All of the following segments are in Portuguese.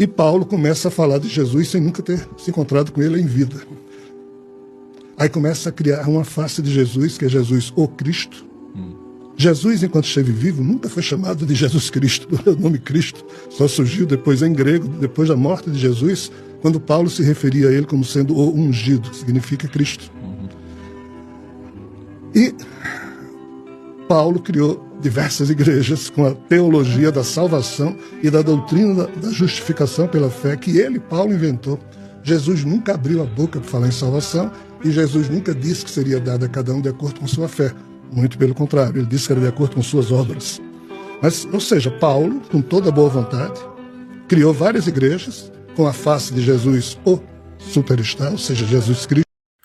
E Paulo começa a falar de Jesus sem nunca ter se encontrado com ele em vida. Aí começa a criar uma face de Jesus, que é Jesus, o Cristo. Jesus, enquanto esteve vivo, nunca foi chamado de Jesus Cristo. O nome Cristo só surgiu depois em grego, depois da morte de Jesus, quando Paulo se referia a ele como sendo o ungido, que significa Cristo. E Paulo criou diversas igrejas com a teologia da salvação e da doutrina da justificação pela fé que ele, Paulo, inventou. Jesus nunca abriu a boca para falar em salvação e Jesus nunca disse que seria dado a cada um de acordo com sua fé. Muito pelo contrário, ele disse que era de acordo com suas obras. Mas, ou seja, Paulo, com toda a boa vontade, criou várias igrejas com a face de Jesus, o superstar, ou seja, Jesus Cristo.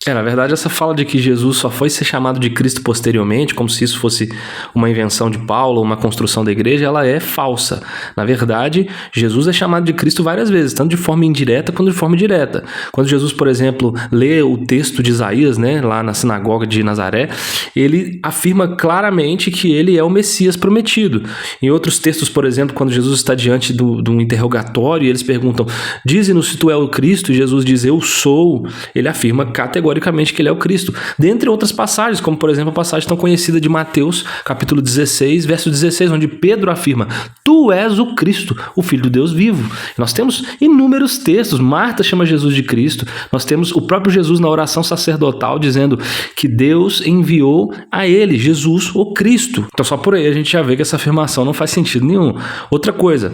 Na verdade, essa fala de que Jesus só foi ser chamado de Cristo posteriormente, como se isso fosse uma invenção de Paulo, uma construção da igreja, ela é falsa. Na verdade, Jesus é chamado de Cristo várias vezes, tanto de forma indireta quanto de forma direta. Quando Jesus, por exemplo, lê o texto de Isaías, lá na sinagoga de Nazaré, ele afirma claramente que ele é o Messias prometido. Em outros textos, por exemplo, quando Jesus está diante de um interrogatório e eles perguntam, dize-nos se tu é o Cristo, e Jesus diz, eu sou, ele afirma categoricamente que ele é o Cristo. Dentre outras passagens, como por exemplo a passagem tão conhecida de Mateus, capítulo 16, verso 16, onde Pedro afirma, tu és o Cristo, o Filho do Deus vivo. Nós temos inúmeros textos, Marta chama Jesus de Cristo, nós temos o próprio Jesus na oração sacerdotal dizendo que Deus enviou a ele, Jesus, o Cristo. Então só por aí a gente já vê que essa afirmação não faz sentido nenhum. Outra coisa,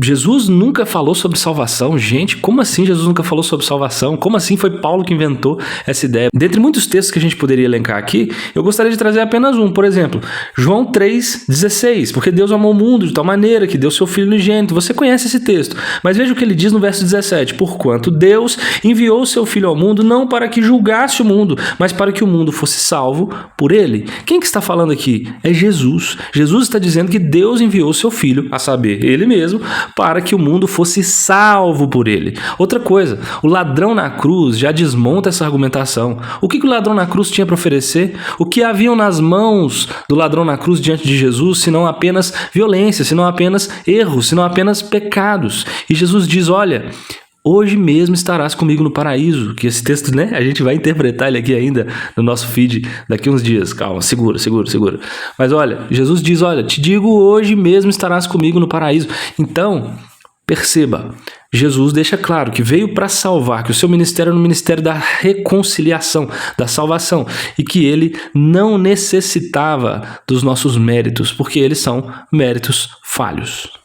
Jesus nunca falou sobre salvação. Gente, como assim Jesus nunca falou sobre salvação? Como assim foi Paulo que inventou essa ideia? Dentre muitos textos que a gente poderia elencar aqui, eu gostaria de trazer apenas um. Por exemplo, João 3,16. Porque Deus amou o mundo de tal maneira que deu seu Filho unigênito. Você conhece esse texto. Mas veja o que ele diz no verso 17. Porquanto Deus enviou o seu Filho ao mundo não para que julgasse o mundo, mas para que o mundo fosse salvo por ele. Quem que está falando aqui? É Jesus. Jesus está dizendo que Deus enviou o seu Filho, a saber, ele mesmo, para que o mundo fosse salvo por ele. Outra coisa, o ladrão na cruz já desmonta essa argumentação. O que o ladrão na cruz tinha para oferecer? O que haviam nas mãos do ladrão na cruz diante de Jesus, senão apenas violência, senão apenas erros, senão apenas pecados? E Jesus diz, olha, hoje mesmo estarás comigo no paraíso. Que esse texto, a gente vai interpretar ele aqui ainda no nosso feed daqui uns dias. Calma, segura. Mas olha, Jesus diz, olha, te digo, hoje mesmo estarás comigo no paraíso. Então, perceba, Jesus deixa claro que veio para salvar, que o seu ministério é no ministério da reconciliação, da salvação, e que ele não necessitava dos nossos méritos, porque eles são méritos falhos.